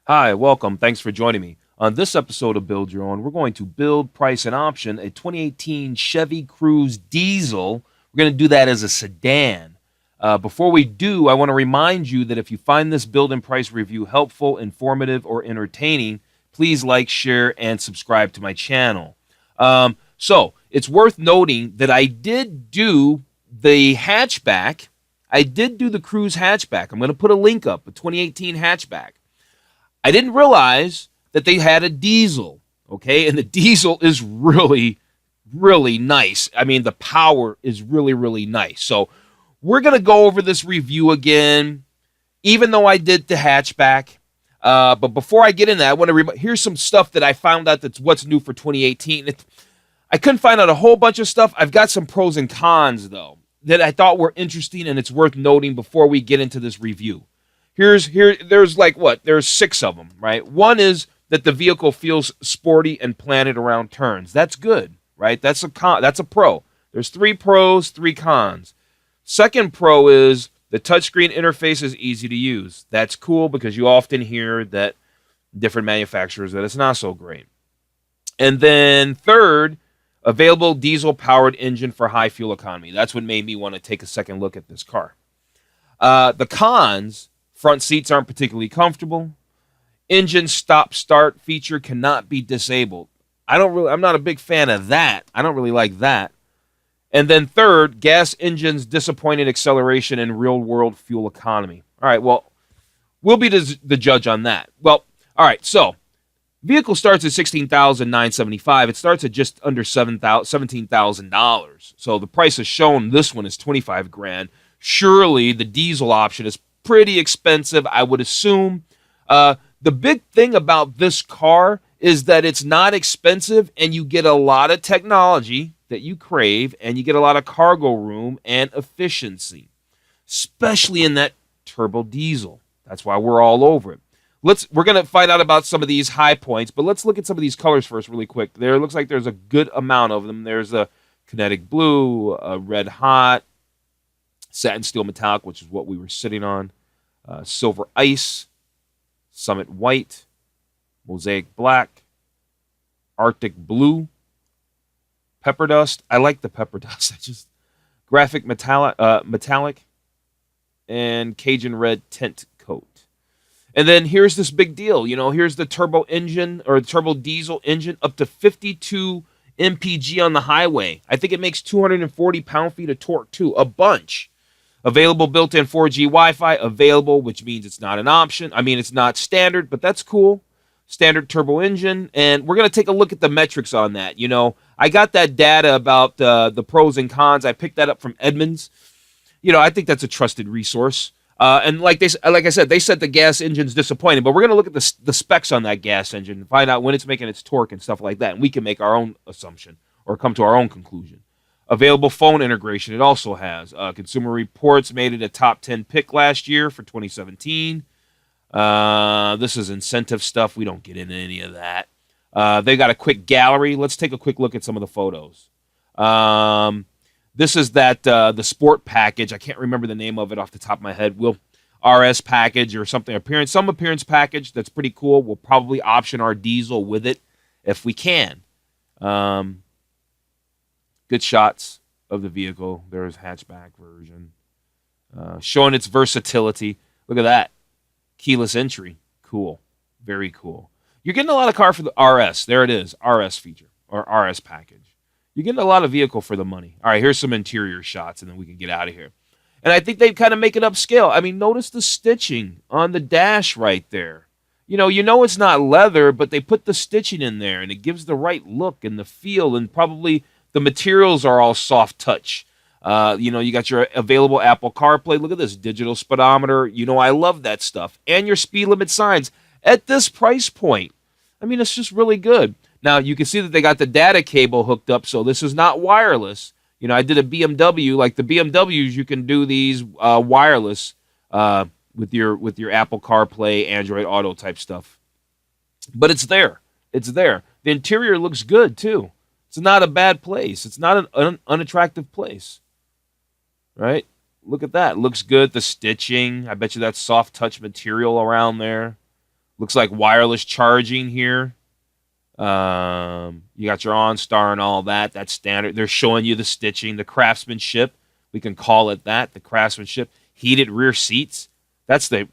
Hi, welcome. Thanks for joining me. On this episode of Build Your Own, we're going to build, price, and option a 2018 Chevy Cruze diesel. We're going to do that as a sedan. Before we do, I want to remind you that if you find this build and price review helpful, informative, or entertaining, please like, share, and subscribe to my channel. So it's worth noting that I did do the hatchback. I did do the Cruze hatchback. I'm going to put a link up, a 2018 hatchback. I didn't realize that they had a diesel, okay? And the diesel is really, really nice. I mean, the power is really, really nice. So we're going to go over this review again, even though I did the hatchback. But before I get in that, I want to here's some stuff that I found out that's what's new for 2018. I couldn't find out a whole bunch of stuff. I've got some pros and cons, though, that I thought were interesting, and it's worth noting before we get into this review. There's like what? There's 6 of them, right? One is that the vehicle feels sporty and planted around turns. That's good, right? That's a pro. There's 3 pros, 3 cons. Second pro is the touchscreen interface is easy to use. That's cool because you often hear that different manufacturers that it's not so great. And then third, available diesel-powered engine for high fuel economy. That's what made me want to take a second look at this car. The cons. Front seats aren't particularly comfortable. Engine stop-start feature cannot be disabled. I'm not a big fan of that. I don't really like that. And then third, gas engines disappointing acceleration and real-world fuel economy. All right, well, we'll be the judge on that. Well, all right, so vehicle starts at $16,975. It starts at just under $17,000. So the price is shown. This one is $25,000. Surely the diesel option is pretty expensive, I would assume. The big thing about this car is that it's not expensive and you get a lot of technology that you crave and you get a lot of cargo room and efficiency, especially in that turbo diesel. That's why we're all over it. We're going to find out about some of these high points, but let's look at some of these colors first really quick. There looks like there's a good amount of them. There's a kinetic blue, a red hot, satin steel metallic, which is what we were sitting on, silver ice, summit white, mosaic black, arctic blue, pepper dust. I like the pepper dust. Graphic metallic, and Cajun red tint coat. And then here's this big deal. Here's the turbo engine or turbo diesel engine up to 52 mpg on the highway. I think it makes 240 pound-feet of torque too, a bunch. Available built-in 4G Wi-Fi, available, which means it's not an option. I mean, it's not standard, but that's cool. Standard turbo engine, and we're going to take a look at the metrics on that. I got that data about the pros and cons. I picked that up from Edmunds. I think that's a trusted resource. And like I said, they said the gas engine's disappointing, but we're going to look at the specs on that gas engine and find out when it's making its torque and stuff like that, and we can make our own assumption or come to our own conclusion. Available phone integration, it also has. Consumer Reports made it a top 10 pick last year for 2017. This is incentive stuff. We don't get into any of that. They got a quick gallery. Let's take a quick look at some of the photos. This is the sport package. I can't remember the name of it off the top of my head. RS package or something. Some appearance package that's pretty cool. We'll probably option our diesel with it if we can. Good shots of the vehicle. There's hatchback version. Showing its versatility. Look at that. Keyless entry. Cool. Very cool. You're getting a lot of car for the RS. There it is. RS feature or RS package. You're getting a lot of vehicle for the money. All right, here's some interior shots, and then we can get out of here. And I think they kind of make it upscale. I mean, notice the stitching on the dash right there. You know it's not leather, but they put the stitching in there, and it gives the right look and the feel, and probably the materials are all soft touch. You got your available Apple CarPlay. Look at this digital speedometer. I love that stuff. And your speed limit signs at this price point. I mean, it's just really good. Now, you can see that they got the data cable hooked up, so this is not wireless. I did a BMW. Like the BMWs, you can do these wireless with your Apple CarPlay, Android Auto type stuff. But it's there. It's there. The interior looks good, too. It's not a bad place. It's not an unattractive place. Right? Look at that. Looks good. The stitching. I bet you that's soft touch material around there. Looks like wireless charging here. You got your OnStar and all that. That's standard. They're showing you the stitching, the craftsmanship. We can call it that, the craftsmanship. Heated rear seats. That's the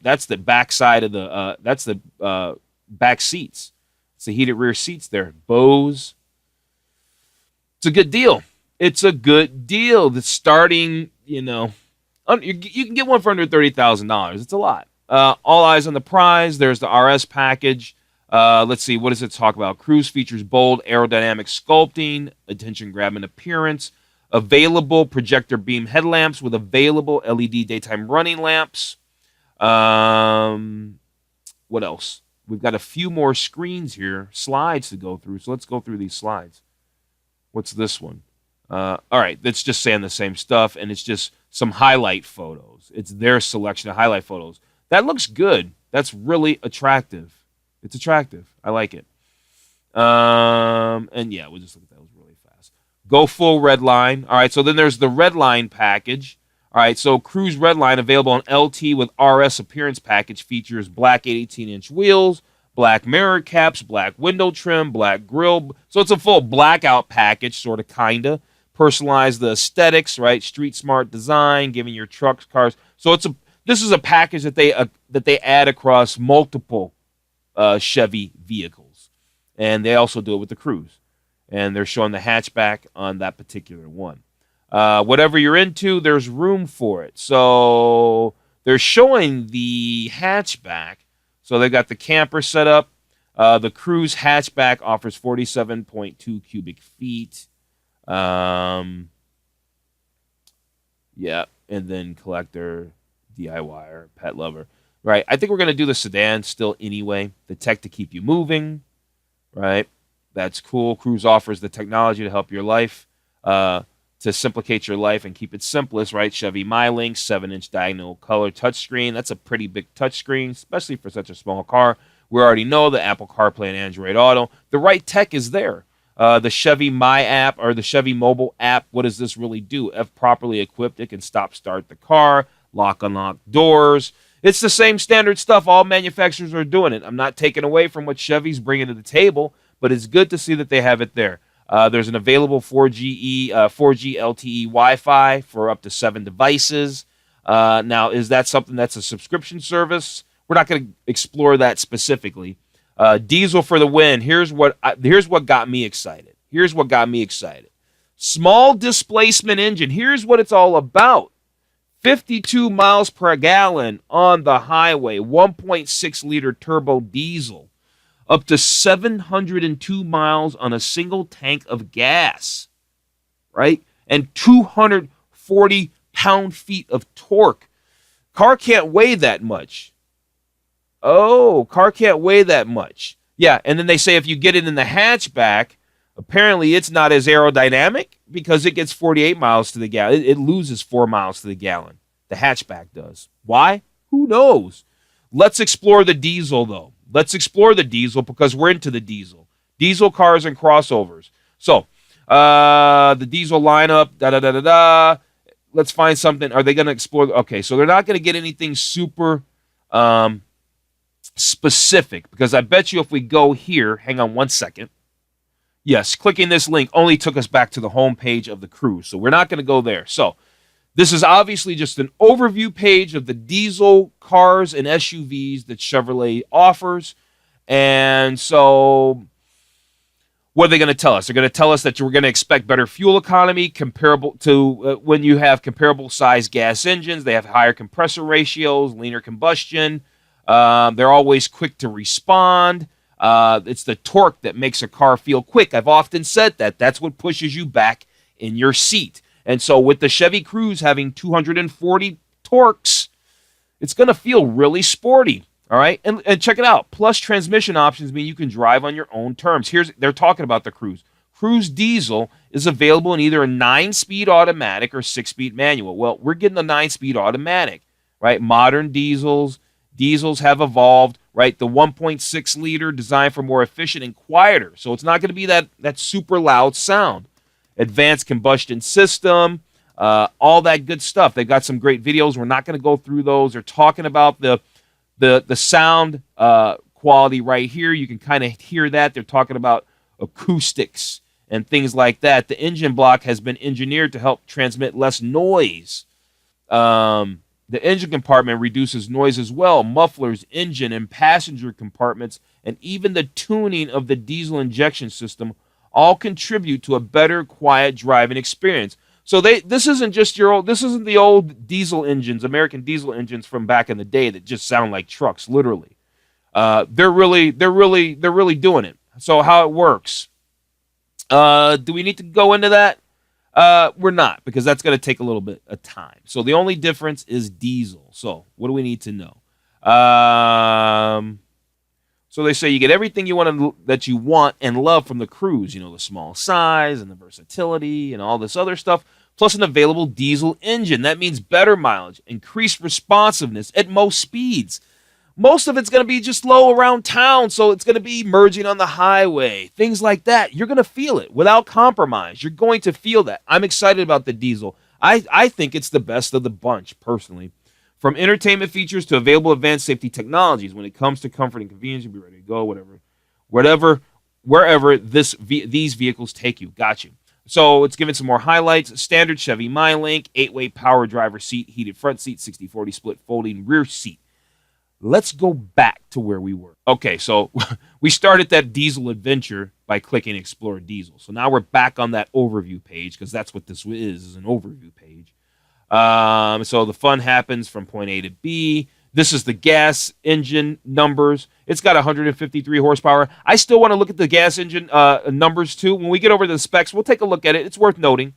back side of the back seats. It's the heated rear seats there. Bose. It's a good deal. It's a good deal. That's starting, you can get one for under $30,000. It's a lot. All eyes on the prize. There's the RS package. Let's see. What does it talk about? Cruze features bold aerodynamic sculpting, attention-grabbing appearance, available projector beam headlamps with available LED daytime running lamps. What else? We've got a few more screens here, slides to go through. So let's go through these slides. What's this one? All right, that's just saying the same stuff, and it's just some highlight photos. It's their selection of highlight photos. That looks good. That's really attractive. It's attractive. I like it. And yeah, we'll just look at those really fast. Go full Redline. All right, so then there's the Redline package. All right, so Cruze Redline available on LT with RS appearance package features black 18-inch wheels, black mirror caps, black window trim, black grille. So it's a full blackout package, sort of, kind of. Personalize the aesthetics, right? Street smart design, giving your trucks, cars. So this is a package that they add across multiple Chevy vehicles, and they also do it with the Cruze, and they're showing the hatchback on that particular one. Whatever you're into, there's room for it. So they're showing the hatchback. So they got the camper set up. The Cruze hatchback offers 47.2 cubic feet. Yeah, and then collector, DIYer, pet lover. Right, I think we're going to do the sedan still anyway. The tech to keep you moving, right? That's cool. Cruze offers the technology to help your life, to simplicate your life and keep it simplest, right? Chevy Mylink, 7-inch diagonal color touchscreen. That's a pretty big touchscreen, especially for such a small car. We already know the Apple CarPlay and Android Auto. The right tech is there. The Chevy My app or the Chevy mobile app, what does this really do? If properly equipped, it can start the car, unlock doors. It's the same standard stuff. All manufacturers are doing it. I'm not taking away from what Chevy's bringing to the table, but it's good to see that they have it there. There's an available 4G LTE Wi-Fi for up to 7 devices. Now, is that something that's a subscription service? We're not going to explore that specifically. Diesel for the win. Here's what got me excited. Small displacement engine. Here's what it's all about. 52 miles per gallon on the highway, 1.6 liter turbo diesel, up to 702 miles on a single tank of gas, right? And 240 pound-feet of torque. Car can't weigh that much. Car can't weigh that much. Yeah, and then they say if you get it in the hatchback, apparently it's not as aerodynamic because it gets 48 miles to the gallon. It loses 4 miles to the gallon. The hatchback does. Why? Who knows? Let's explore the diesel, though. Let's explore the diesel because we're into the diesel. Diesel cars and crossovers. So, the diesel lineup, Let's find something. Are they going to explore? Okay, so they're not going to get anything super specific because I bet you if we go here, hang on one second. Yes, clicking this link only took us back to the home page of the Cruze, so we're not going to go there. So this is obviously just an overview page of the diesel cars and SUVs that Chevrolet offers. And so what are they going to tell us? They're going to tell us that we're going to expect better fuel economy comparable to when you have comparable size gas engines. They have higher compressor ratios, leaner combustion. They're always quick to respond. It's the torque that makes a car feel quick. I've often said that. That's what pushes you back in your seat. And so with the Chevy Cruze having 240 torques, it's going to feel really sporty. All right, and check it out. Plus, transmission options mean you can drive on your own terms. They're talking about the Cruze. Cruze diesel is available in either a 9-speed automatic or 6-speed manual. Well, we're getting a 9-speed automatic, right? Modern diesels have evolved, right? The 1.6 liter designed for more efficient and quieter. So it's not going to be that super loud sound. Advanced combustion system, all that good stuff. They've got some great videos. We're not going to go through those. They're talking about the sound quality right here. You can kind of hear that. They're talking about acoustics and things like that. The engine block has been engineered to help transmit less noise. The engine compartment reduces noise as well. Mufflers, engine, and passenger compartments, and even the tuning of the diesel injection system all contribute to a better, quiet driving experience. So this isn't the old diesel engines, American diesel engines from back in the day that just sound like trucks, literally. They're really doing it. So how it works. Do we need to go into that? We're not, because that's going to take a little bit of time. So the only difference is diesel. So what do we need to know? So they say you get everything that you want and love from the Cruze. The small size and the versatility and all this other stuff, plus an available diesel engine. That means better mileage, increased responsiveness at most speeds. Most of it's going to be just low around town, so it's going to be merging on the highway, things like that. You're going to feel it without compromise. You're going to feel that. I'm excited about the diesel. I think it's the best of the bunch, personally. From entertainment features to available advanced safety technologies, when it comes to comfort and convenience, you'll be ready to go, wherever these vehicles take you. Got you. So it's given some more highlights. Standard Chevy Mylink, 8-way power driver seat, heated front seat, 60/40 split folding rear seat. Let's go back to where we were. Okay, so we started that diesel adventure by clicking Explore Diesel. So now we're back on that overview page, because that's what this is an overview page. So the fun happens from point A to B. This is the gas engine numbers. It's got 153 horsepower. I still want to look at the gas engine numbers too. When we get over to the specs, we'll take a look at it. It's worth noting.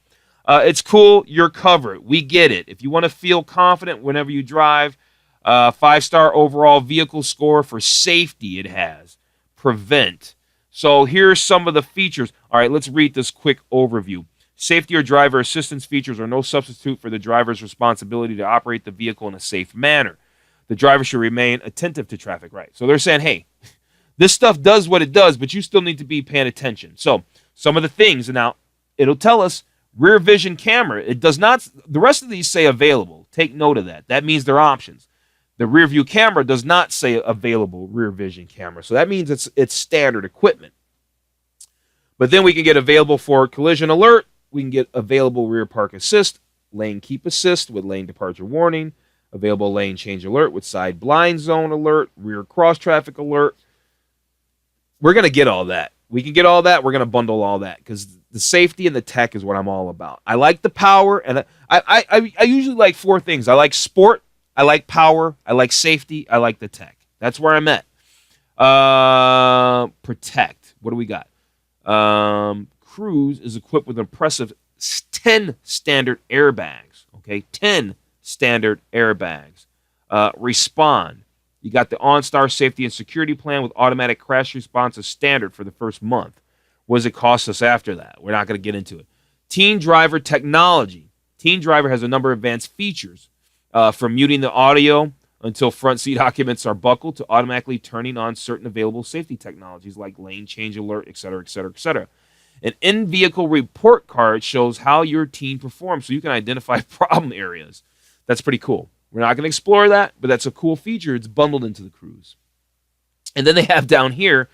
It's cool. You're covered. We get it. If you want to feel confident whenever you drive, 5-star overall vehicle score for safety it has. Prevent. So here's some of the features. All right, let's read this quick overview. Safety or driver assistance features are no substitute for the driver's responsibility to operate the vehicle in a safe manner. The driver should remain attentive to traffic rights. So they're saying, hey, this stuff does what it does, but you still need to be paying attention. So some of the things, and now it'll tell us rear vision camera. It does not, the rest of these say available. Take note of that. That means they're options. The rear view camera does not say available rear vision camera. So that means it's standard equipment. But then we can get available for collision alert. We can get available rear park assist, lane keep assist with lane departure warning, available lane change alert with side blind zone alert, rear cross traffic alert. We're going to get all that. We can get all that. We're going to bundle all that, because the safety and the tech is what I'm all about. I like the power, and I usually like 4 things. I like sport. I like power, I like safety, I like the tech. That's where I'm at. Protect. What do we got? Cruze is equipped with an impressive 10 standard airbags. Okay, 10 standard airbags. Respond. You got the OnStar safety and security plan with automatic crash response as standard for the first month. What does it cost us after that? We're not going to get into it. Teen Driver technology. Teen Driver has a number of advanced features. From muting the audio until front seat occupants are buckled to automatically turning on certain available safety technologies like lane change alert, etc., etc., etc. An in-vehicle report card shows how your teen performs, so you can identify problem areas. That's pretty cool. We're not going to explore that, but that's a cool feature. It's bundled into the Cruze. And then they have down here,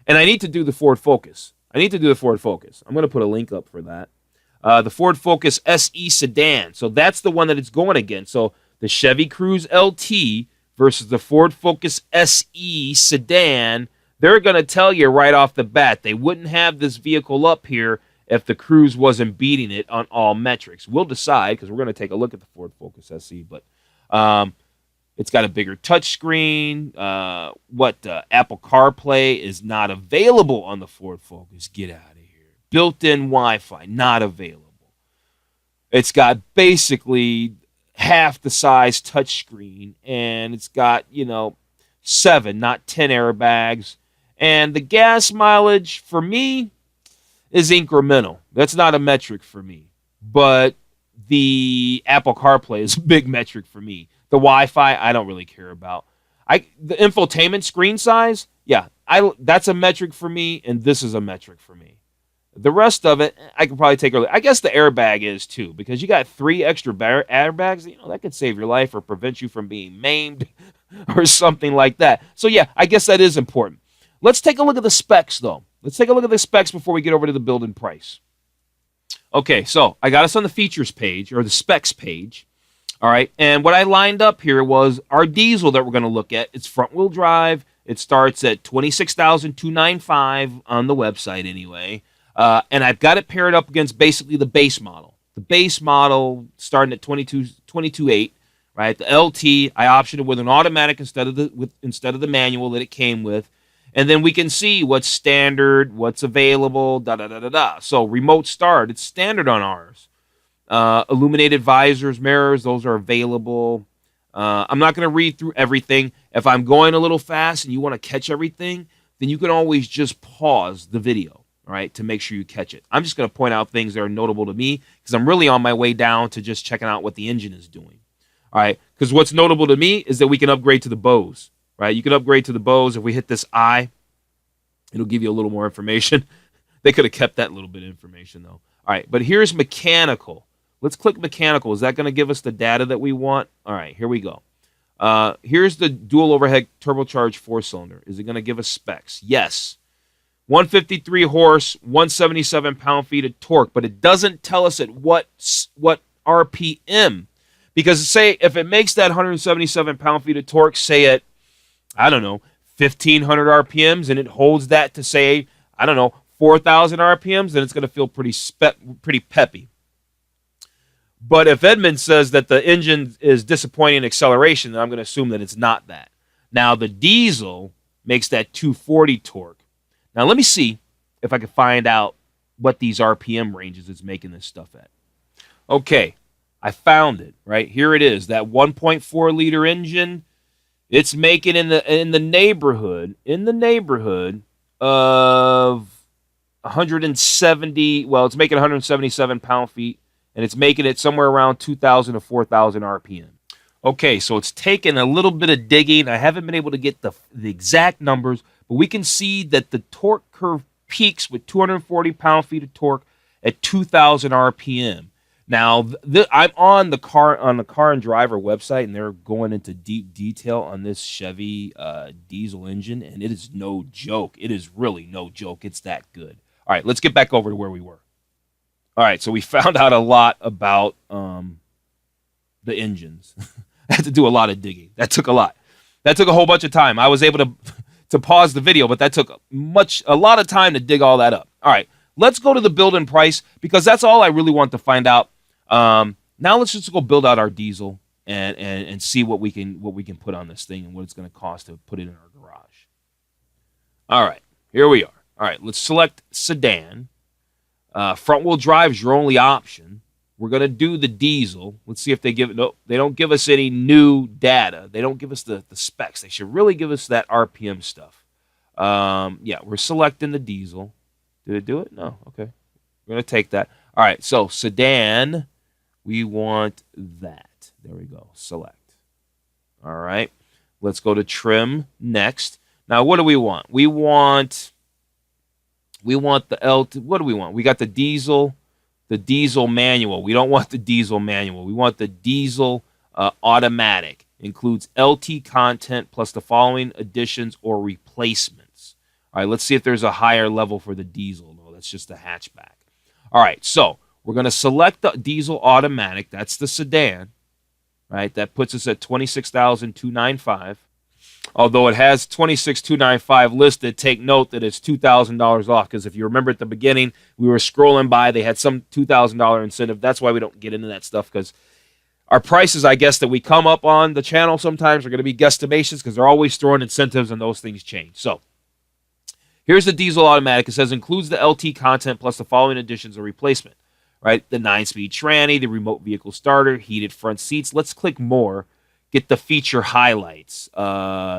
and I need to do the Ford Focus. I'm going to put a link up for that. The Ford Focus SE Sedan. So that's the one that it's going against. So the Chevy Cruze LT versus the Ford Focus SE Sedan, they're going to tell you right off the bat they wouldn't have this vehicle up here if the Cruze wasn't beating it on all metrics. We'll decide, because we're going to take a look at the Ford Focus SE, but it's got a bigger touchscreen. Apple CarPlay is not available on the Ford Focus. Get out of here. Built-in Wi-Fi, not available. It's got basically half the size touchscreen, and it's got, 7, not 10 airbags. And the gas mileage, for me, is incremental. That's not a metric for me. But the Apple CarPlay is a big metric for me. The Wi-Fi, I don't really care about. The infotainment screen size, yeah, that's a metric for me, and this is a metric for me. The rest of it, I could probably take early. I guess the airbag is too, because you got 3 extra airbags. You know, that could save your life or prevent you from being maimed or something like that. So yeah, I guess that is important. Let's take a look at the specs though. Let's take a look at the specs before we get over to the build and price. Okay, so I got us on the features page or the specs page. All right, and what I lined up here was our diesel that we're going to look at. It's front-wheel drive. It starts at $26,295 on the website anyway. And I've got it paired up against basically the base model. The base model starting at 22.8, right? The LT, I optioned it with an automatic instead of the manual that it came with. And then we can see what's standard, what's available, da-da-da-da-da. So remote start, it's standard on ours. Illuminated visors, mirrors, those are available. I'm not going to read through everything. If I'm going a little fast and you want to catch everything, then you can always just pause the video, all right, to make sure you catch it. I'm just going to point out things that are notable to me because I'm really on my way down to just checking out what the engine is doing, all right? Because what's notable to me is that we can upgrade to the Bose, right? You can upgrade to the Bose. If we hit this I, it'll give you a little more information. They could have kept that little bit of information, though. All right, but here's mechanical. Let's click mechanical. Is that going to give us the data that we want? All right, here we go. Here's the dual overhead turbocharged 4-cylinder. Is it going to give us specs? Yes. 153 horse, 177 pound-feet of torque, but it doesn't tell us at what RPM. Because say if it makes that 177 pound-feet of torque, say at, I don't know, 1,500 RPMs, and it holds that to say, I don't know, 4,000 RPMs, then it's going to feel pretty peppy. But if Edmund says that the engine is disappointing in acceleration, then I'm going to assume that it's not that. Now, the diesel makes that 240 torque. Now, let me see if I can find out what these RPM ranges it's making this stuff at. Okay, I found it, right? Here it is, that 1.4-liter engine. It's making in the neighborhood of 170, well, it's making 177 pound-feet. And it's making it somewhere around 2,000 to 4,000 RPM. Okay, so it's taken a little bit of digging. I haven't been able to get the exact numbers, but we can see that the torque curve peaks with 240 pound-feet of torque at 2,000 RPM. Now, I'm on the Car and Driver website, and they're going into deep detail on this Chevy diesel engine, and it is no joke. It is really no joke. It's that good. All right, let's get back over to where we were. All right, so we found out a lot about the engines. I had to do a lot of digging. That took a lot. That took a whole bunch of time. I was able to pause the video, but that took a lot of time to dig all that up. All right, let's go to the build and price because that's all I really want to find out. Now let's just go build out our diesel and see what we can put on this thing and what it's going to cost to put it in our garage. All right, here we are. All right, let's select sedan. Front-wheel drive is your only option. We're going to do the diesel. Let's see if they give it. No, they don't give us any new data. They don't give us the specs. They should really give us that RPM stuff. Yeah, we're selecting the diesel. Did it do it? No. Okay. We're going to take that. All right, so sedan, we want that. There we go. Select. All right. Let's go to trim next. Now, what do we want? We want the LT. What do we want? We got the diesel manual. We don't want the diesel manual. We want the diesel automatic. Includes LT content plus the following additions or replacements. All right, let's see if there's a higher level for the diesel. No, that's just the hatchback. All right, so we're going to select the diesel automatic. That's the sedan, right? That puts us at $26,295. Although it has $26,295 listed, take note that it's $2,000 off because if you remember at the beginning, we were scrolling by. They had some $2,000 incentive. That's why we don't get into that stuff because our prices, I guess, that we come up on the channel sometimes are going to be guesstimations because they're always throwing incentives and those things change. So here's the diesel automatic. It says includes the LT content plus the following additions or replacement, right? The 9-speed tranny, the remote vehicle starter, heated front seats. Let's click more. Get the feature highlights.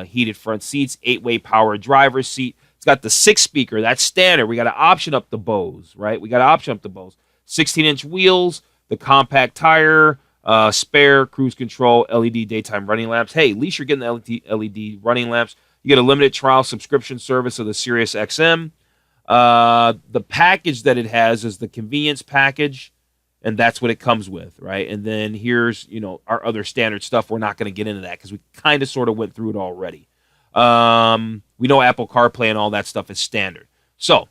Heated front seats, 8-way power driver's seat. It's got the 6-speaker. That's standard. We got to option up the Bose, right? We got to option up the Bose. 16-inch wheels, the compact tire, spare cruise control, LED daytime running lamps. Hey, at least you're getting the LED running lamps. You get a limited trial subscription service of the Sirius XM. The package that it has is the convenience package, and that's what it comes with, right? And then here's, our other standard stuff. We're not going to get into that because we kind of sort of went through it already. We know Apple CarPlay and all that stuff is standard. So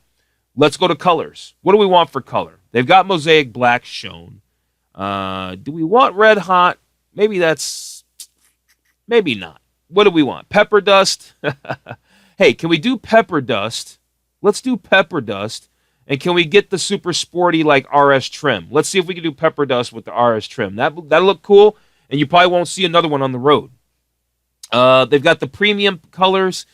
let's go to colors. What do we want for color? They've got mosaic black shown. Do we want red hot? Maybe not. What do we want? Pepper dust? Hey, can we do pepper dust? Let's do pepper dust. And can we get the super sporty like RS trim? Let's see if we can do pepper dust with the RS trim. That'll look cool, and you probably won't see another one on the road. They've got the premium colors.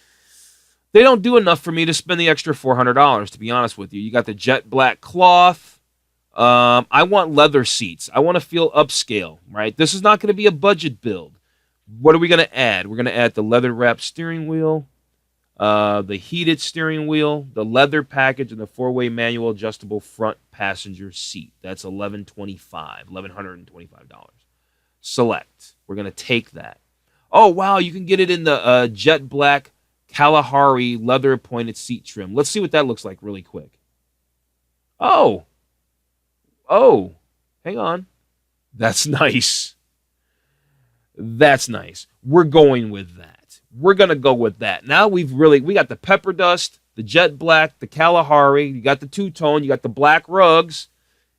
They don't do enough for me to spend the extra $400, to be honest with you. You got the jet black cloth. I want leather seats. I want to feel upscale, right? This is not going to be a budget build. What are we going to add? We're going to add the leather-wrapped steering wheel, the heated steering wheel, the leather package, and the 4-way manual adjustable front passenger seat. That's $1,125. Select. We're going to take that. Oh, wow, you can get it in the jet black Kalahari leather-appointed seat trim. Let's see what that looks like really quick. Oh, hang on. That's nice. That's nice. We're going with that. We're going to go with that. Now we got the pepper dust, the jet black, the Kalahari. You got the two-tone. You got the black rugs.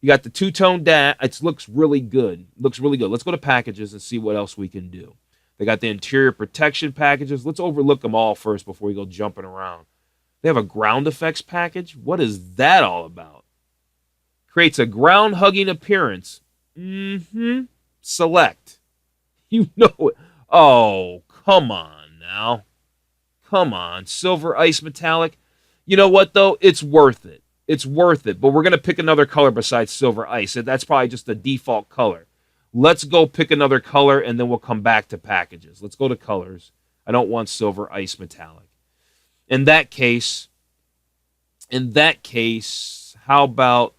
You got the two-tone dash. It looks really good. Looks really good. Let's go to packages and see what else we can do. They got the interior protection packages. Let's overlook them all first before we go jumping around. They have a ground effects package. What is that all about? Creates a ground-hugging appearance. Select. You know it. Oh, come on now. Come on. Silver ice metallic. You know what, though? It's worth it. It's worth it. But we're going to pick another color besides silver ice. That's probably just the default color. Let's go pick another color, and then we'll come back to packages. Let's go to colors. I don't want silver ice metallic. In that case, how about,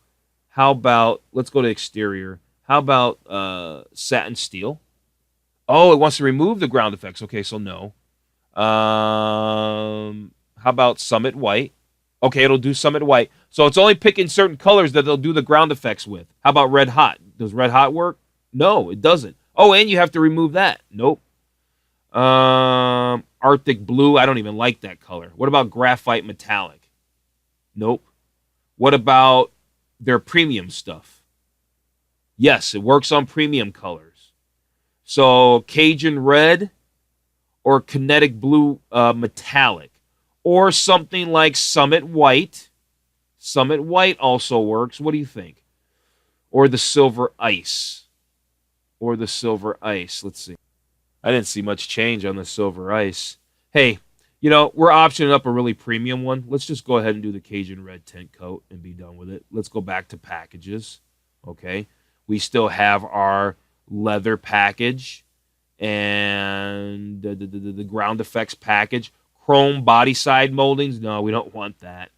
let's go to exterior. How about satin steel? Oh, it wants to remove the ground effects. Okay, so no. How about Summit White? Okay, it'll do Summit White. So it's only picking certain colors that they'll do the ground effects with. How about Red Hot? Does Red Hot work? No, it doesn't. Oh, and you have to remove that. Nope. Arctic Blue. I don't even like that color. What about Graphite Metallic? Nope. What about their premium stuff? Yes, it works on premium colors. So Cajun Red or Kinetic Blue Metallic or something like Summit White. Summit White also works. What do you think? Or the Silver Ice. Let's see. I didn't see much change on the Silver Ice. Hey, we're optioning up a really premium one. Let's just go ahead and do the Cajun Red tint coat and be done with it. Let's go back to packages. Okay. We still have our leather package and the ground effects package. Chrome body side moldings. No, we don't want that.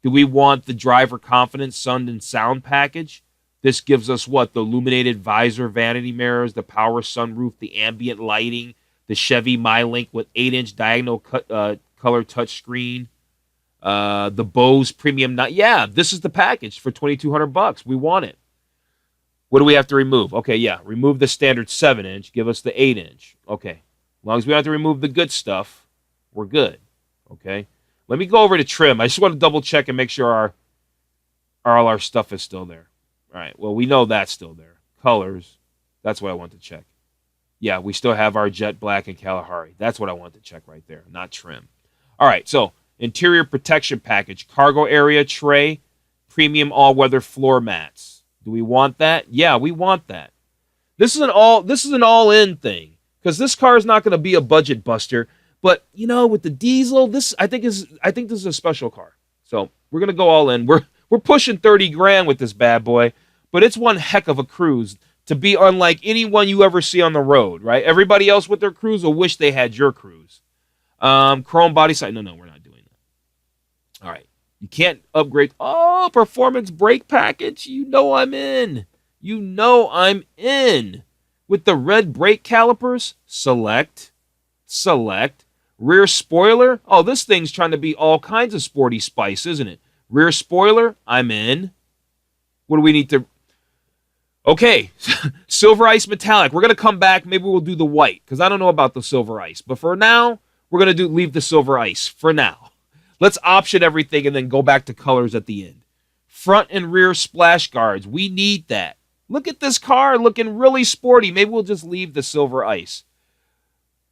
Do we want the driver confidence sun and sound package? This gives us what? The illuminated visor, vanity mirrors, the power sunroof, the ambient lighting, the Chevy Mylink with 8-inch diagonal color touchscreen, the Bose premium. This is the package for $2,200. We want it. What do we have to remove? Okay, remove the standard 7-inch. Give us the 8-inch. Okay, as long as we don't have to remove the good stuff, we're good. Okay, let me go over to trim. I just want to double check and make sure all our stuff is still there. All right, well, we know that's still there. Colors, that's what I want to check. Yeah, we still have our jet black and Kalahari. That's what I want to check right there, not trim. All right, so interior protection package, cargo area tray, premium all-weather floor mats. Do we want that? Yeah, we want that. This is an all-in thing because this car is not going to be a budget buster. But with the diesel, I think this is a special car. So we're going to go all in. We're pushing 30 grand with this bad boy, but it's one heck of a Cruze to be unlike anyone you ever see on the road, right? Everybody else with their Cruze will wish they had your Cruze. Chrome body side. No, we're not doing that. All right. You can't upgrade. Oh, performance brake package. I'm in. I'm in. With the red brake calipers, select. Rear spoiler. Oh, this thing's trying to be all kinds of sporty spice, isn't it? Rear spoiler, I'm in. What do we need to... Okay, silver ice metallic. We're going to come back. Maybe we'll do the white because I don't know about the silver ice. But for now, we're going to leave the silver ice for now. Let's option everything and then go back to colors at the end. Front and rear splash guards. We need that. Look at this car looking really sporty. Maybe we'll just leave the silver ice.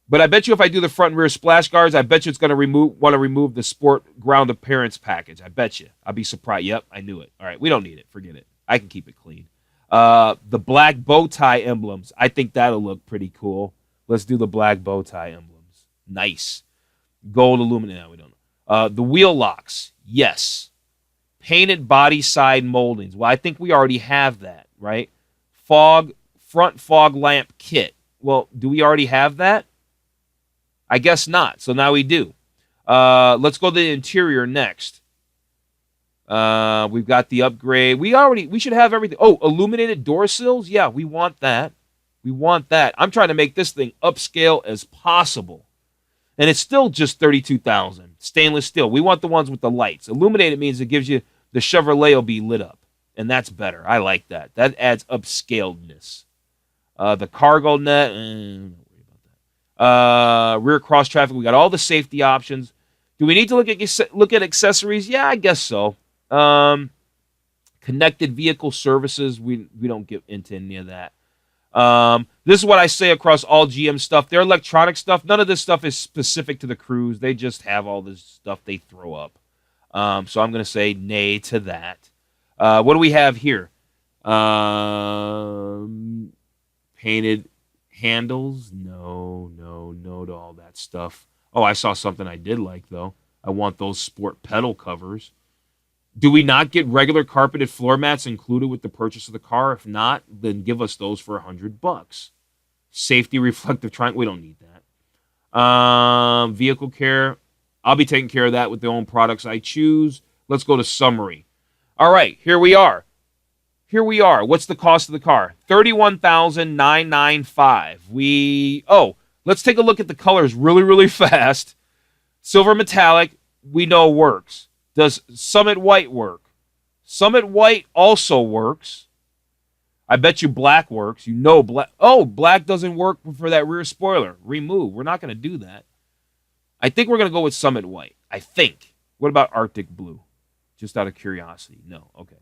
But I bet you if I do the front and rear splash guards, I bet you it's going to want to remove the sport ground appearance package. I bet you. I'll be surprised. Yep, I knew it. All right, we don't need it. Forget it. I can keep it clean. The black bow tie emblems. I think that'll look pretty cool. Let's do the black bow tie emblems. Nice. Gold aluminum. No, we don't know. The wheel locks. Yes. Painted body side moldings. Well, I think we already have that, right? Front fog lamp kit. Well, do we already have that? I guess not. So now we do. Let's go to the interior next. We've got the upgrade. We should have everything. Oh, illuminated door sills? Yeah, we want that. We want that. I'm trying to make this thing upscale as possible. And it's still just $32,000. Stainless steel. We want the ones with the lights. Illuminated means it gives you the Chevrolet will be lit up. And that's better. I like that. That adds upscaledness. The cargo net. Don't worry about that. Rear cross traffic. We got all the safety options. Do we need to look at accessories? Yeah, I guess so. Connected vehicle services, we don't get into any of that. This is what I say across all GM stuff. Their electronic stuff, none of this stuff is specific to the Cruze. They just have all this stuff they throw up. So I'm going to say nay to that. What do we have here? Painted handles? No to all that stuff. Oh, I saw something I did like, though. I want those sport pedal covers. Do we not get regular carpeted floor mats included with the purchase of the car? If not, then give us those for $100. Safety reflective triangle. We don't need that. Vehicle care. I'll be taking care of that with the own products I choose. Let's go to summary. All right, here we are. What's the cost of the car? $31,995. Let's take a look at the colors really, really fast. Silver metallic, we know works. Does Summit White work? Summit White also works. I bet you black works. You know black. Oh, black doesn't work for that rear spoiler. Remove. We're not going to do that. I think we're going to go with Summit White. I think. What about Arctic Blue? Just out of curiosity. No. Okay.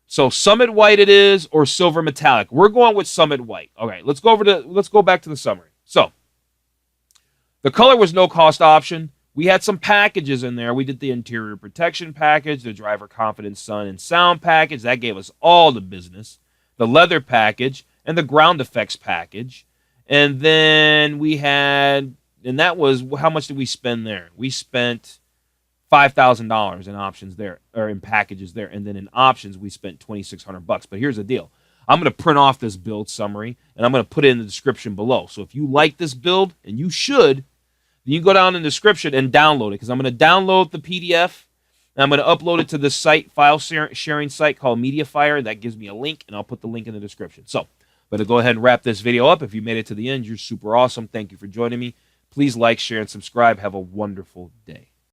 So Summit White it is, or Silver Metallic. We're going with Summit White. All right. Let's go back to the summary. So the color was no cost option. We had some packages in there. We did the interior protection package, the driver confidence sun and sound package. That gave us all the business. The leather package and the ground effects package. And then we had, and that was, how much did we spend there? We spent $5,000 in options there, or in packages there. And then in options, we spent $2,600. But here's the deal. I'm going to print off this build summary, and I'm going to put it in the description below. So if you like this build, and you should, you can go down in the description and download it, because I'm going to download the PDF, and I'm going to upload it to this site, file sharing site called MediaFire. That gives me a link, and I'll put the link in the description. So I'm going to go ahead and wrap this video up. If you made it to the end, you're super awesome. Thank you for joining me. Please like, share, and subscribe. Have a wonderful day.